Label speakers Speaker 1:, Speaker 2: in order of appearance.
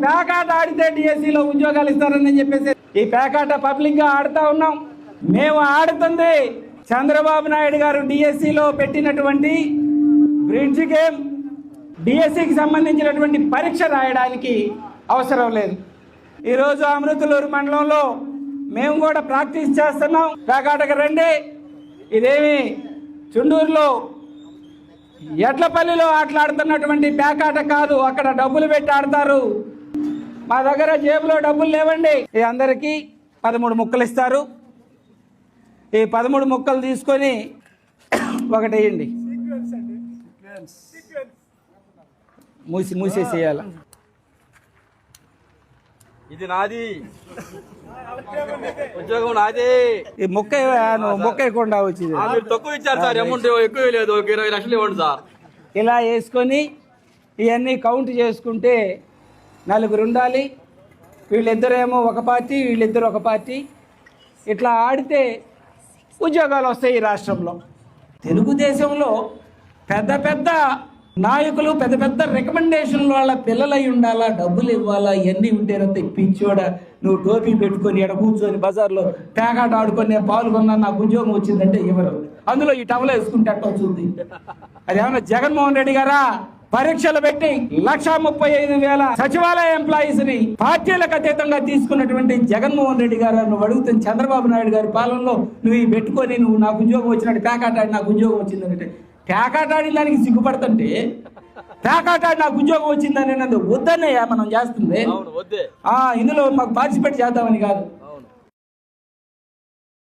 Speaker 1: పేకాట ఆడితే డిఎస్సిలో ఉద్యోగాలు ఇస్తారని చెప్పేసి ఈ పేకాట పబ్లిక్ గా ఆడుతా ఉన్నాం. మేము ఆడుతుంది చంద్రబాబు నాయుడు గారు డిఎస్సిలో పెట్టినటువంటి బ్రిడ్జ్ గేమ్. డిఎస్సికి సంబంధించినటువంటి పరీక్ష రాయడానికి అవసరం లేదు. ఈరోజు అమృతలూరు మండలంలో మేము కూడా ప్రాక్టీస్ చేస్తున్నాం. పేకాటకు రండి. ఇదేమి చుండూరులో ఎడ్లపల్లిలో ఆటలాడుతున్నటువంటి పేకాట కాదు, అక్కడ డబ్బులు పెట్టి ఆడతారు. మా దగ్గర జేబులో డబ్బులు లేవండి. ఈ అందరికీ 13 ముక్కలు ఇస్తారు. ఈ 13 ముక్కలు తీసుకొని ఒకటి వేయండి, మూసేసేయాలి.
Speaker 2: ఇది నాది, ఉద్యోగం నాది.
Speaker 1: ఈ మొక్క మొక్కకుండా వచ్చింది.
Speaker 2: తక్కువ ఇచ్చారు సార్, అమౌంట్ ఎక్కువ లేదు, 20 లక్షలు ఇవ్వండి సార్.
Speaker 1: ఇలా వేసుకొని ఇవన్నీ కౌంట్ చేసుకుంటే 4 ఉండాలి. వీళ్ళిద్దరేమో ఒక పార్టీ, వీళ్ళిద్దరు ఒక పార్టీ. ఇట్లా ఆడితే ఉద్యోగాలు వస్తాయి ఈ రాష్ట్రంలో. తెలుగుదేశంలో పెద్ద పెద్ద నాయకులు, పెద్ద పెద్ద రికమెండేషన్లు వాళ్ళ పిల్లలై ఉండాలా, డబ్బులు ఇవ్వాలా, ఇవన్నీ ఉంటేనంత పిచ్చోడ. నువ్వు టోపీ పెట్టుకొని ఎడ కూర్చొని బజార్లో పేకాట ఆడుకొని నేను పాల్గొన్నా, నాకు ఉద్యోగం వచ్చిందంటే ఎవరు? అందులో ఈ టవల్ వేసుకుంటే అట్ట వచ్చింది. అదేమన్నా జగన్మోహన్ రెడ్డి గారా? పరీక్షలు పెట్టి 1,35,000 సచివాలయ ఎంప్లాయీస్ ని పార్టీలకు అతీతంగా తీసుకున్నటువంటి జగన్మోహన్ రెడ్డి గారు నువ్వు అడుగుతున్న చంద్రబాబు నాయుడు గారి పాలనలో నువ్వు ఈ పెట్టుకొని నువ్వు నాకు ఉద్యోగం వచ్చినట్టు పేకాట ఆడి నాకు ఉద్యోగం వచ్చిందంటే, పేకాట ఆడిన దానికి సిగ్గుపడుతుంటే పేకాట ఆడి నాకు ఉద్యోగం వచ్చిందని వద్దన్నయ్యా మనం చేస్తుంది. ఇందులో మాకు పార్టిసిపేట్ చేద్దామని కాదు.